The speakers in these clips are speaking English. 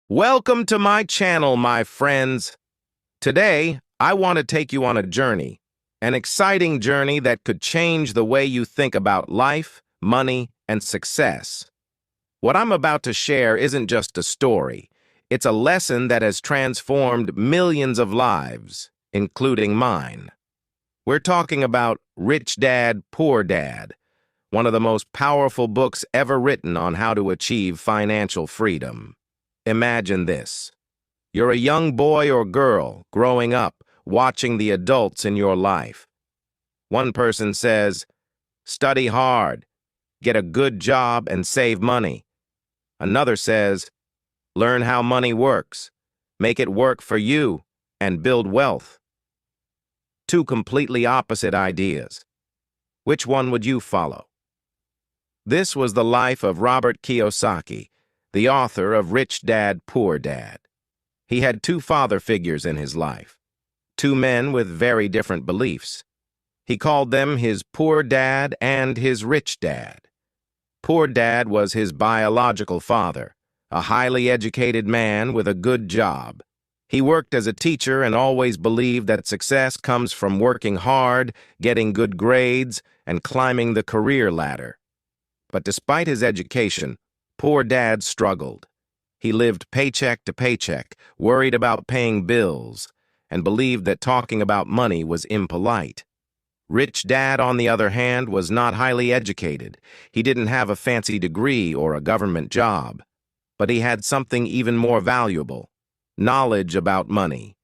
Welcome to my channel, my friends. Today, I want to take you on a journey, an exciting journey that could change the way you think about life, money, and success. What I'm about to share isn't just a story. It's a lesson that has transformed millions of lives, including mine. We're talking about Rich Dad, Poor Dad, one of the most powerful books ever written on how to achieve financial freedom. Imagine this. You're a young boy or girl growing up, watching the adults in your life. One person says, study hard, get a good job, and save money. Another says, learn how money works, make it work for you, and build wealth. Two completely opposite ideas. Which one would you follow? This was the life of Robert Kiyosaki, the author of Rich Dad, Poor Dad. He had two father figures in his life, two men with very different beliefs. He called them his poor dad and his rich dad. Poor Dad was his biological father, a highly educated man with a good job. He worked as a teacher and always believed that success comes from working hard, getting good grades, and climbing the career ladder. But despite his education, Poor Dad struggled. He lived paycheck to paycheck, worried about paying bills, and believed that talking about money was impolite. Rich Dad, on the other hand, was not highly educated. He didn't have a fancy degree or a government job. But he had something even more valuable: knowledge about money.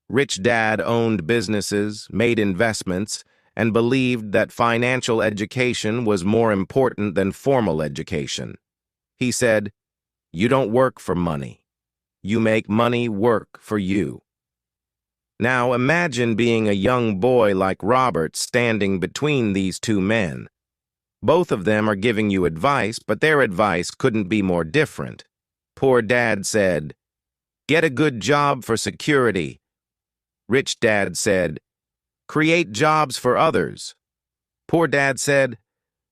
Rich Dad owned businesses, made investments, and believed that financial education was more important than formal education. He said, "You don't work for money. You make money work for you." Now imagine being a young boy like Robert standing between these two men. Both of them are giving you advice, but their advice couldn't be more different. Poor Dad said, "Get a good job for security." Rich Dad said, "Create jobs for others." Poor Dad said,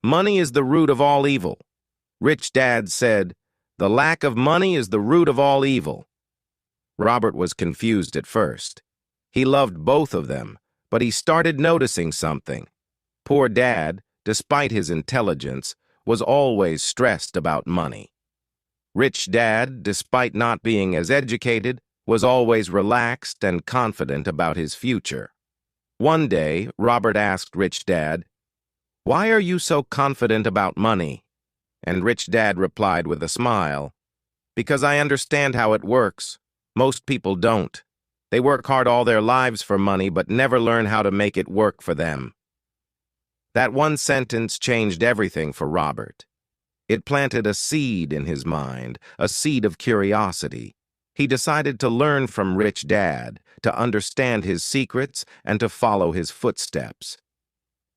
"Money is the root of all evil." Rich Dad said, "The lack of money is the root of all evil." Robert was confused at first. He loved both of them, but he started noticing something. Poor Dad, despite his intelligence, was always stressed about money. Rich Dad, despite not being as educated, was always relaxed and confident about his future. One day, Robert asked Rich Dad, "Why are you so confident about money?" And Rich Dad replied with a smile, "Because I understand how it works. Most people don't. They work hard all their lives for money, but never learn how to make it work for them." That one sentence changed everything for Robert. It planted a seed in his mind, a seed of curiosity. He decided to learn from Rich Dad, to understand his secrets, and to follow his footsteps.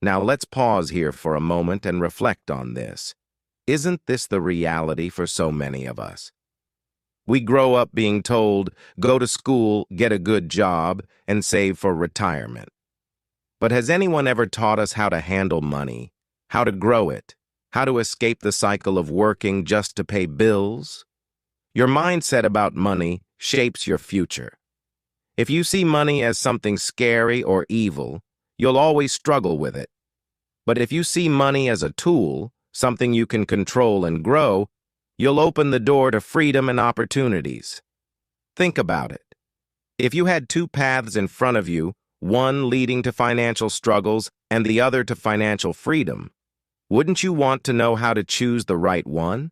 Now let's pause here for a moment and reflect on this. Isn't this the reality for so many of us? We grow up being told, go to school, get a good job, and save for retirement. But has anyone ever taught us how to handle money, how to grow it, how to escape the cycle of working just to pay bills? Your mindset about money shapes your future. If you see money as something scary or evil, you'll always struggle with it. But if you see money as a tool, something you can control and grow, you'll open the door to freedom and opportunities. Think about it. If you had two paths in front of you, one leading to financial struggles and the other to financial freedom, wouldn't you want to know how to choose the right one?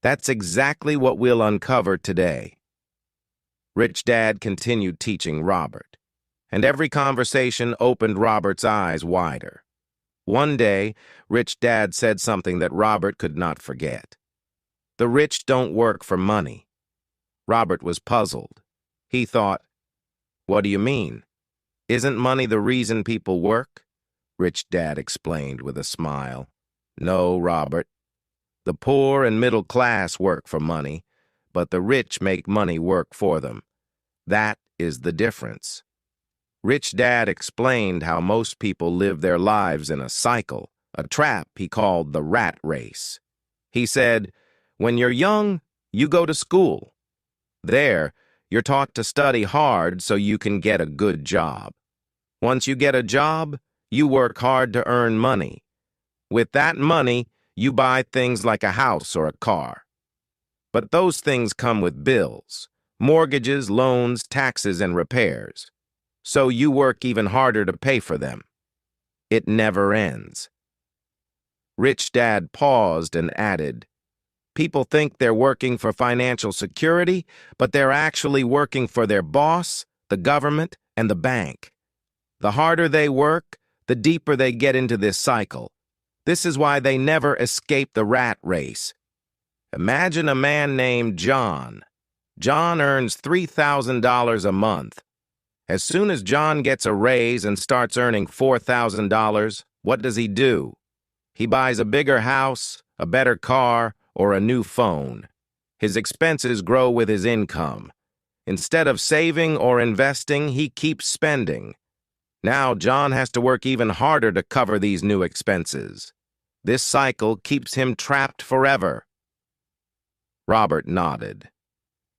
That's exactly what we'll uncover today. Rich Dad continued teaching Robert, and every conversation opened Robert's eyes wider. One day, Rich Dad said something that Robert could not forget. "The rich don't work for money." Robert was puzzled. He thought, "What do you mean? Isn't money the reason people work?" Rich Dad explained with a smile. "No, Robert. The poor and middle class work for money, but the rich make money work for them. That is the difference." Rich Dad explained how most people live their lives in a cycle, a trap he called the rat race. He said, "When you're young, you go to school. There, you're taught to study hard so you can get a good job. Once you get a job, you work hard to earn money. With that money, you buy things like a house or a car. But those things come with bills, mortgages, loans, taxes, and repairs. So you work even harder to pay for them. It never ends. Rich Dad paused and added, "People think they're working for financial security, but they're actually working for their boss, the government, and the bank. The harder they work, the deeper they get into this cycle. This is why they never escape the rat race. Imagine a man named John. John earns $3,000 a month. As soon as John gets a raise and starts earning $4,000, what does he do? He buys a bigger house, a better car, or a new phone. His expenses grow with his income. Instead of saving or investing, he keeps spending. Now John has to work even harder to cover these new expenses. This cycle keeps him trapped forever." Robert nodded.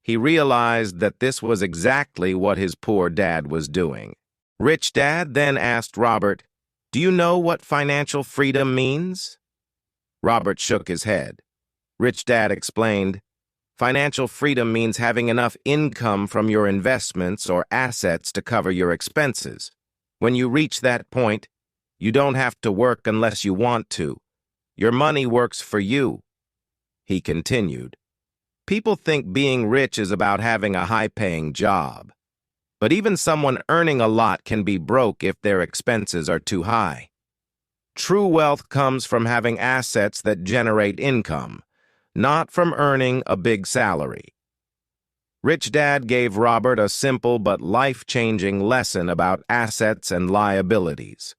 He realized that this was exactly what his poor dad was doing. Rich Dad then asked Robert, "Do you know what financial freedom means?" Robert shook his head. Rich Dad explained, "Financial freedom means having enough income from your investments or assets to cover your expenses. When you reach that point, you don't have to work unless you want to. Your money works for you." He continued, "People think being rich is about having a high-paying job. But even someone earning a lot can be broke if their expenses are too high. True wealth comes from having assets that generate income, not from earning a big salary." Rich Dad gave Robert a simple but life-changing lesson about assets and liabilities.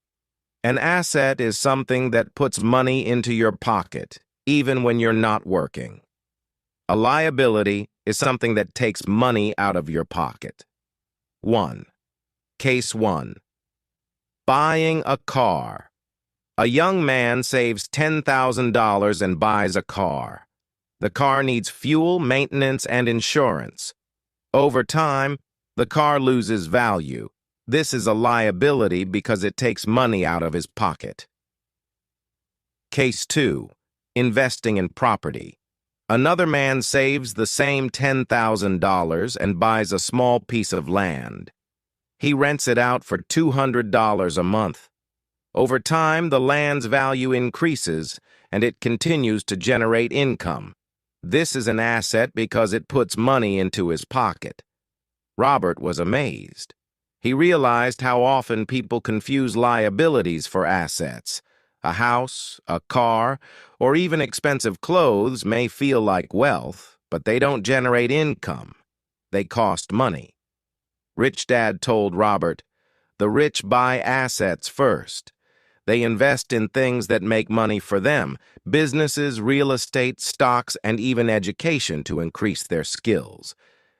An asset is something that puts money into your pocket, even when you're not working. A liability is something that takes money out of your pocket. 1. Case 1. Buying a car. A young man saves $10,000 and buys a car. The car needs fuel, maintenance, and insurance. Over time, the car loses value. This is a liability because it takes money out of his pocket. Case 2. Investing in property. Another man saves the same $10,000 and buys a small piece of land. He rents it out for $200 a month. Over time, the land's value increases, and it continues to generate income. This is an asset because it puts money into his pocket. Robert was amazed. He realized how often people confuse liabilities for assets. A house, a car, or even expensive clothes may feel like wealth, but they don't generate income. They cost money. Rich Dad told Robert, "The rich buy assets first. They invest in things that make money for them, businesses, real estate, stocks, and even education to increase their skills.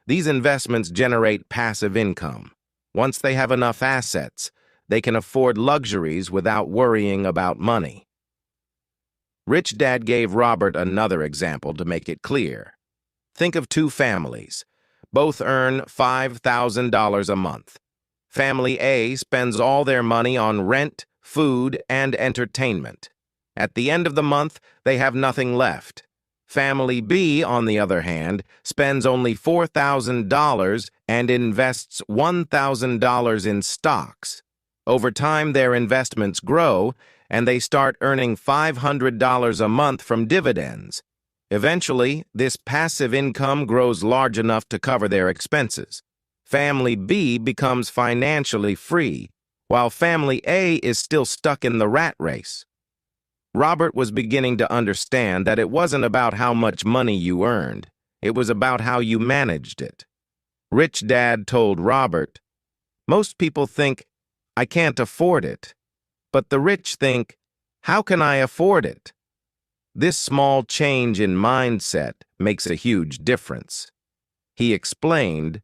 These investments generate passive income. Once they have enough assets, they can afford luxuries without worrying about money." Rich Dad gave Robert another example to make it clear. Think of two families. Both earn $5,000 a month. Family A spends all their money on rent, food, and entertainment. At the end of the month, they have nothing left. Family B, on the other hand, spends only $4,000 and invests $1,000 in stocks. Over time, their investments grow, and they start earning $500 a month from dividends. Eventually, this passive income grows large enough to cover their expenses. Family B becomes financially free, while Family A is still stuck in the rat race. Robert was beginning to understand that it wasn't about how much money you earned. It was about how you managed it. Rich Dad told Robert, "Most people think, 'I can't afford it.' But the rich think, 'How can I afford it?' This small change in mindset makes a huge difference." He explained,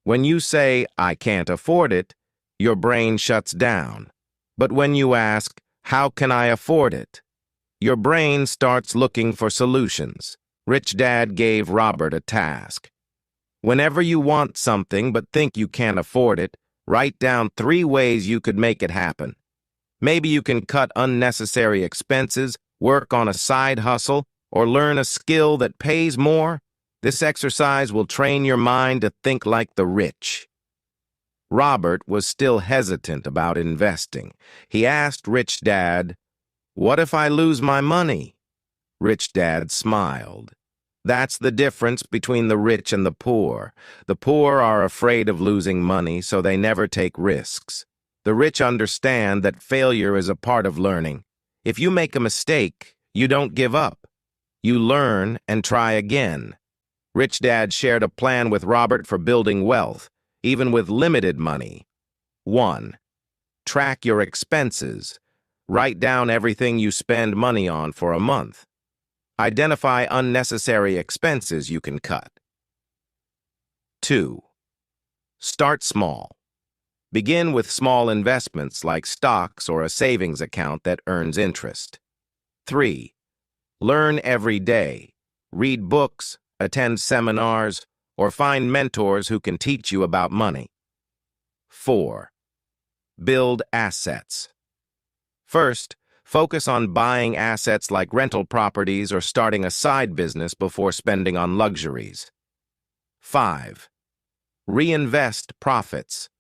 "When you say, 'I can't afford it,' your brain shuts down. But when you ask, 'How can I afford it?' your brain starts looking for solutions." Rich Dad gave Robert a task. Whenever you want something but think you can't afford it, write down 3 ways you could make it happen. Maybe you can cut unnecessary expenses, work on a side hustle, or learn a skill that pays more. This exercise will train your mind to think like the rich. Robert was still hesitant about investing. He asked Rich Dad, "What if I lose my money?" Rich Dad smiled. That's the difference between the rich and the poor. The poor are afraid of losing money, so they never take risks. The rich understand that failure is a part of learning. If you make a mistake, you don't give up. You learn and try again. Rich Dad shared a plan with Robert for building wealth, even with limited money. 1. Track your expenses. Write down everything you spend money on for a month. Identify unnecessary expenses you can cut. 2. Start small. Begin with small investments like stocks or a savings account that earns interest. 3. Learn every day. Read books, attend seminars, or find mentors who can teach you about money. 4. Build assets. First, focus on buying assets like rental properties or starting a side business before spending on luxuries. 5. Reinvest profits.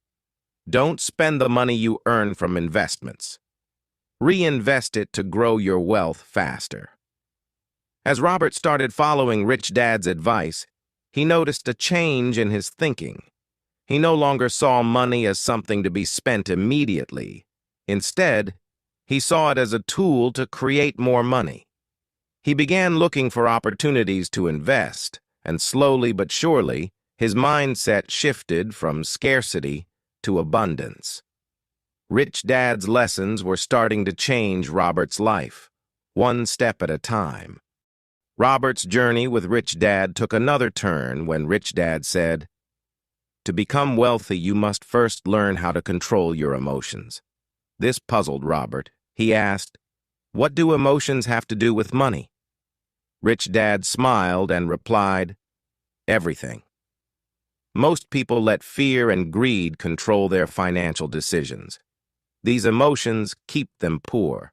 Don't spend the money you earn from investments. Reinvest it to grow your wealth faster. As Robert started following Rich Dad's advice, he noticed a change in his thinking. He no longer saw money as something to be spent immediately. Instead, he saw it as a tool to create more money. He began looking for opportunities to invest, and slowly but surely, his mindset shifted from scarcity to abundance. Rich Dad's lessons were starting to change Robert's life, one step at a time. Robert's journey with Rich Dad took another turn when Rich Dad said, "To become wealthy, you must first learn how to control your emotions." This puzzled Robert. He asked, "What do emotions have to do with money?" Rich Dad smiled and replied, "Everything." Most people let fear and greed control their financial decisions. These emotions keep them poor.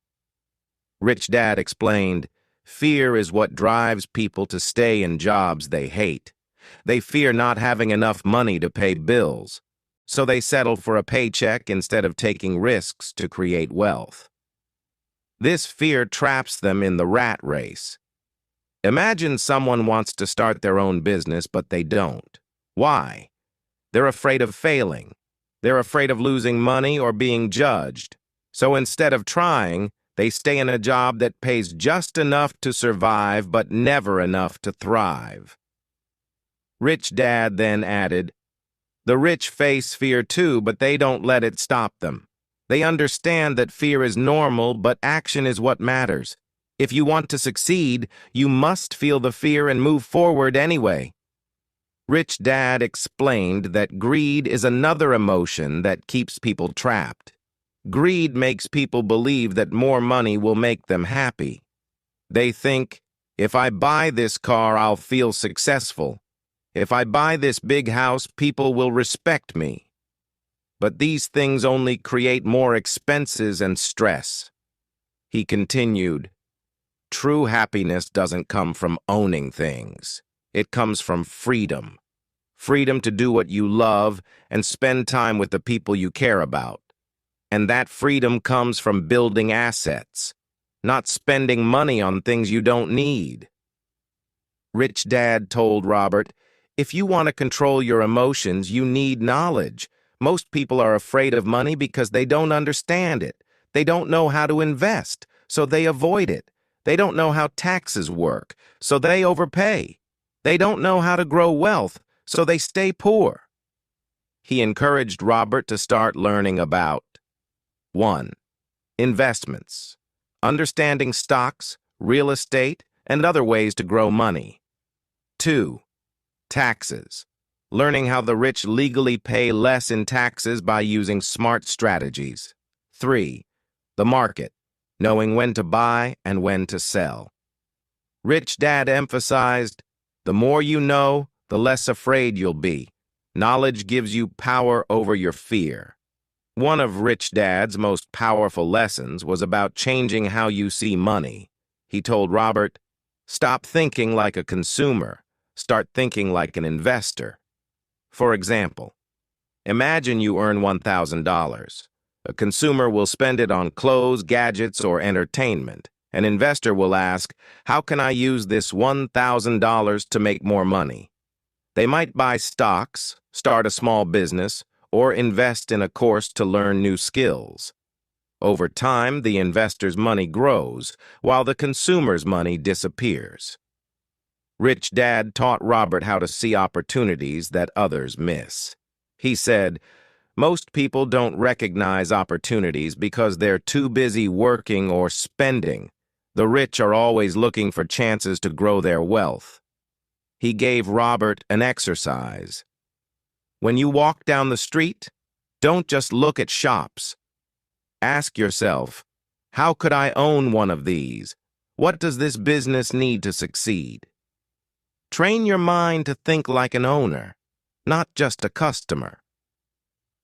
Rich Dad explained, "Fear is what drives people to stay in jobs they hate. They fear not having enough money to pay bills, so they settle for a paycheck instead of taking risks to create wealth. This fear traps them in the rat race. Imagine someone wants to start their own business, but they don't. Why? They're afraid of failing. They're afraid of losing money or being judged. So instead of trying, they stay in a job that pays just enough to survive, but never enough to thrive." Rich Dad then added, "The rich face fear too, but they don't let it stop them. They understand that fear is normal, but action is what matters. If you want to succeed, you must feel the fear and move forward anyway." Rich Dad explained that greed is another emotion that keeps people trapped. Greed makes people believe that more money will make them happy. They think, if I buy this car, I'll feel successful. If I buy this big house, people will respect me. But these things only create more expenses and stress. He continued, "True happiness doesn't come from owning things. It comes from freedom. Freedom to do what you love and spend time with the people you care about. And that freedom comes from building assets, not spending money on things you don't need." Rich Dad told Robert, "If you want to control your emotions, you need knowledge. Most people are afraid of money because they don't understand it. They don't know how to invest, so they avoid it. They don't know how taxes work, so they overpay. They don't know how to grow wealth, so they stay poor." He encouraged Robert to start learning about 1. Investments. Understanding stocks, real estate, and other ways to grow money. 2. Taxes. Learning how the rich legally pay less in taxes by using smart strategies. 3. The market. Knowing when to buy and when to sell. Rich Dad emphasized, "The more you know, the less afraid you'll be. Knowledge gives you power over your fear. One of Rich Dad's most powerful lessons was about changing how you see money. He told Robert, "Stop thinking like a consumer. Start thinking like an investor." For example, imagine you earn $1,000. A consumer will spend it on clothes, gadgets, or entertainment. An investor will ask, "How can I use this $1,000 to make more money?" They might buy stocks, start a small business, or invest in a course to learn new skills. Over time, the investor's money grows, while the consumer's money disappears. Rich Dad taught Robert how to see opportunities that others miss. He said, "Most people don't recognize opportunities because they're too busy working or spending. The rich are always looking for chances to grow their wealth." He gave Robert an exercise. When you walk down the street, don't just look at shops. Ask yourself, how could I own one of these? What does this business need to succeed? Train your mind to think like an owner, not just a customer.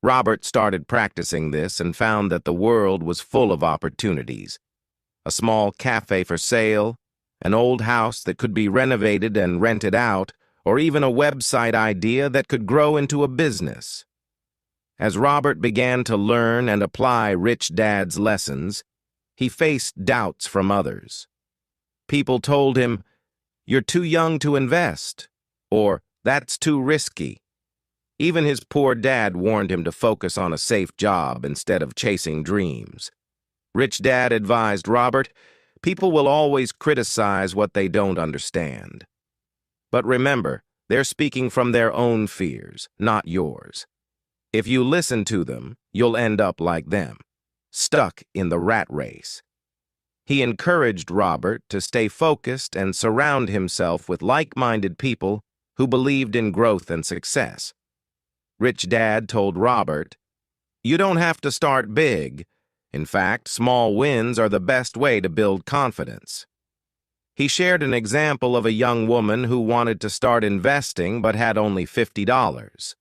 Robert started practicing this and found that the world was full of opportunities. A small cafe for sale, an old house that could be renovated and rented out, or even a website idea that could grow into a business. As Robert began to learn and apply Rich Dad's lessons, he faced doubts from others. People told him, "You're too young to invest," or "That's too risky." Even his poor dad warned him to focus on a safe job instead of chasing dreams. Rich Dad advised Robert, "People will always criticize what they don't understand. But remember, they're speaking from their own fears, not yours. If you listen to them, you'll end up like them, stuck in the rat race." He encouraged Robert to stay focused and surround himself with like-minded people who believed in growth and success. Rich Dad told Robert, "You don't have to start big. In fact, small wins are the best way to build confidence." He shared an example of a young woman who wanted to start investing but had only $50.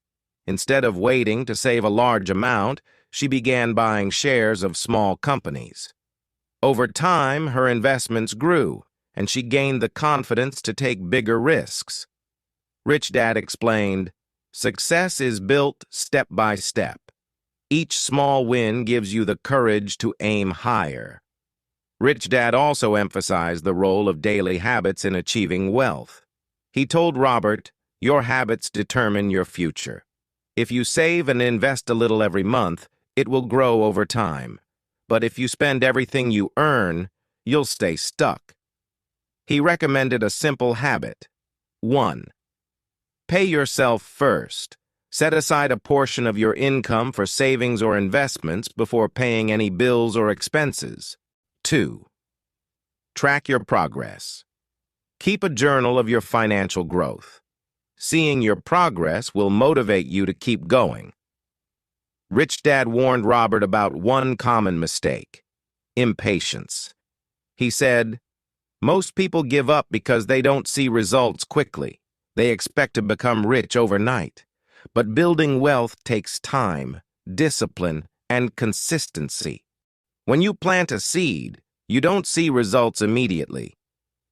Instead of waiting to save a large amount, she began buying shares of small companies. Over time, her investments grew, and she gained the confidence to take bigger risks. Rich Dad explained, "Success is built step by step. Each small win gives you the courage to aim higher." Rich Dad also emphasized the role of daily habits in achieving wealth. He told Robert, "Your habits determine your future. If you save and invest a little every month, it will grow over time. But if you spend everything you earn, you'll stay stuck." He recommended a simple habit. 1. Pay yourself first. Set aside a portion of your income for savings or investments before paying any bills or expenses. 2. Track your progress. Keep a journal of your financial growth. Seeing your progress will motivate you to keep going. Rich Dad warned Robert about one common mistake: impatience. He said, "Most people give up because they don't see results quickly. They expect to become rich overnight. But building wealth takes time, discipline, and consistency. When you plant a seed, you don't see results immediately.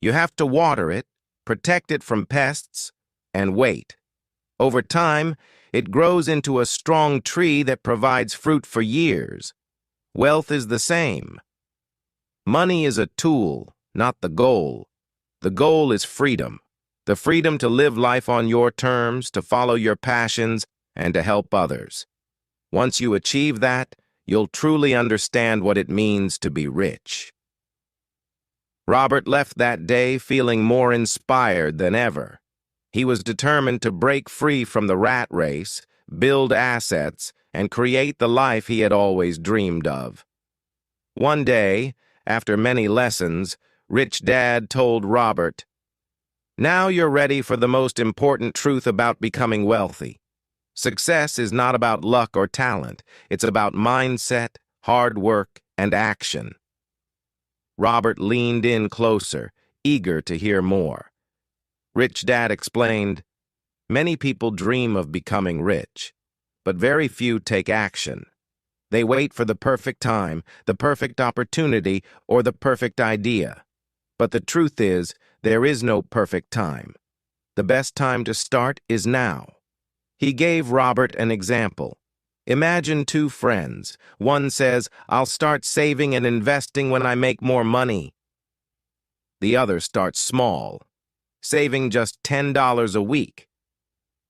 You have to water it, protect it from pests, and wait. Over time, it grows into a strong tree that provides fruit for years. Wealth is the same. Money is a tool, not the goal. The goal is freedom. The freedom to live life on your terms, to follow your passions, and to help others. Once you achieve that, you'll truly understand what it means to be rich." Robert left that day feeling more inspired than ever. He was determined to break free from the rat race, build assets, and create the life he had always dreamed of. One day, after many lessons, Rich Dad told Robert, "Now you're ready for the most important truth about becoming wealthy. Success is not about luck or talent. It's about mindset, hard work, and action." Robert leaned in closer, eager to hear more. Rich Dad explained, Many people dream of becoming rich, but very few take action. They wait for the perfect time, the perfect opportunity, or the perfect idea. But the truth is, there is no perfect time. The best time to start is now. He gave Robert an example. Imagine two friends. One says, "I'll start saving and investing when I make more money." The other starts small, saving just $10 a week.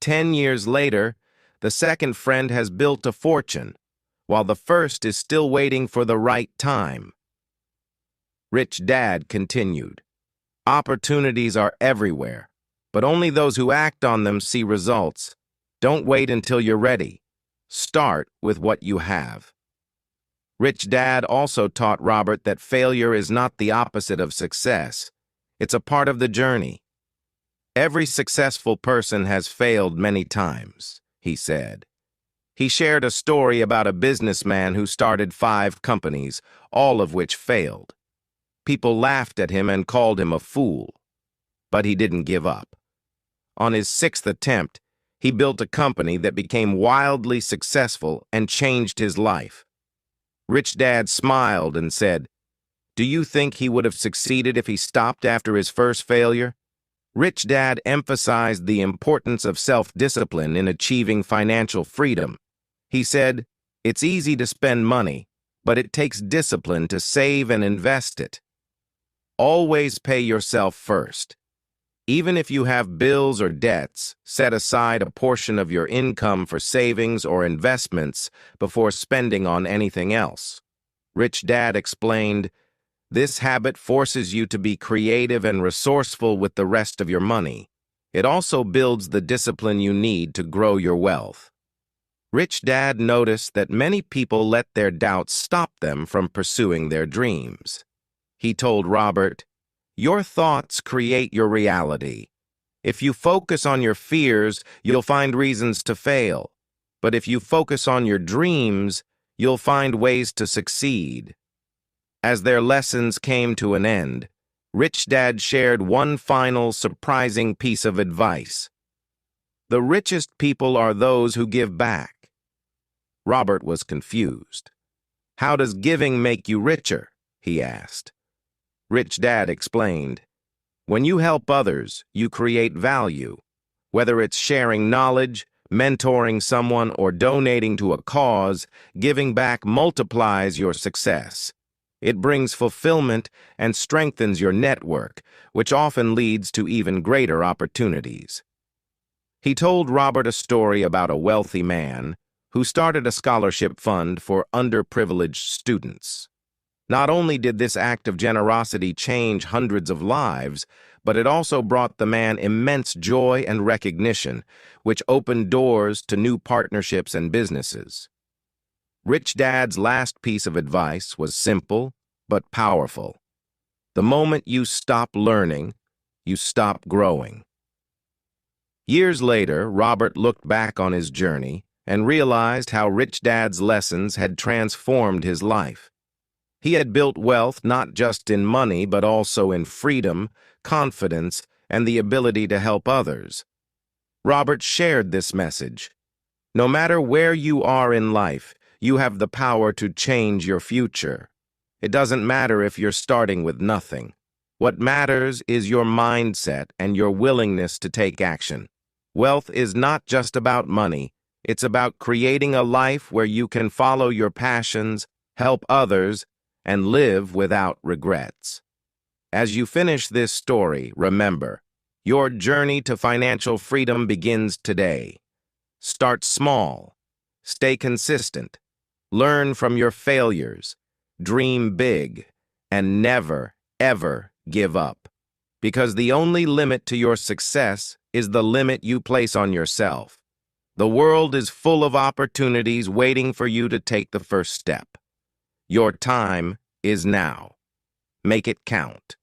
10 years later, the second friend has built a fortune, while the first is still waiting for the right time. Rich Dad continued, "Opportunities are everywhere, but only those who act on them see results. Don't wait until you're ready. Start with what you have." Rich Dad also taught Robert that failure is not the opposite of success. It's a part of the journey. Every successful person has failed many times, he said. He shared a story about a businessman who started 5 companies, all of which failed. People laughed at him and called him a fool. But he didn't give up. On his 6th attempt, he built a company that became wildly successful and changed his life. Rich Dad smiled and said, "Do you think he would have succeeded if he stopped after his first failure?" Rich Dad emphasized the importance of self-discipline in achieving financial freedom. He said, "It's easy to spend money, but it takes discipline to save and invest it. Always pay yourself first. Even if you have bills or debts, set aside a portion of your income for savings or investments before spending on anything else." Rich Dad explained, "This habit forces you to be creative and resourceful with the rest of your money. It also builds the discipline you need to grow your wealth." Rich Dad noticed that many people let their doubts stop them from pursuing their dreams. He told Robert, "Your thoughts create your reality. If you focus on your fears, you'll find reasons to fail. But if you focus on your dreams, you'll find ways to succeed." As their lessons came to an end, Rich Dad shared one final surprising piece of advice. "The richest people are those who give back." Robert was confused. "How does giving make you richer?" he asked. Rich Dad explained, "When you help others, you create value. Whether it's sharing knowledge, mentoring someone, or donating to a cause, giving back multiplies your success. It brings fulfillment and strengthens your network, which often leads to even greater opportunities." He told Robert a story about a wealthy man who started a scholarship fund for underprivileged students. Not only did this act of generosity change hundreds of lives, but it also brought the man immense joy and recognition, which opened doors to new partnerships and businesses. Rich Dad's last piece of advice was simple but powerful. The moment you stop learning, you stop growing. Years later, Robert looked back on his journey and realized how Rich Dad's lessons had transformed his life. He had built wealth not just in money, but also in freedom, confidence, and the ability to help others. Robert shared this message. No matter where you are in life, you have the power to change your future. It doesn't matter if you're starting with nothing. What matters is your mindset and your willingness to take action. Wealth is not just about money. It's about creating a life where you can follow your passions, help others, and live without regrets. As you finish this story, remember, your journey to financial freedom begins today. Start small, stay consistent, learn from your failures, dream big, and never, ever give up. Because the only limit to your success is the limit you place on yourself. The world is full of opportunities waiting for you to take the first step. Your time is now. Make it count.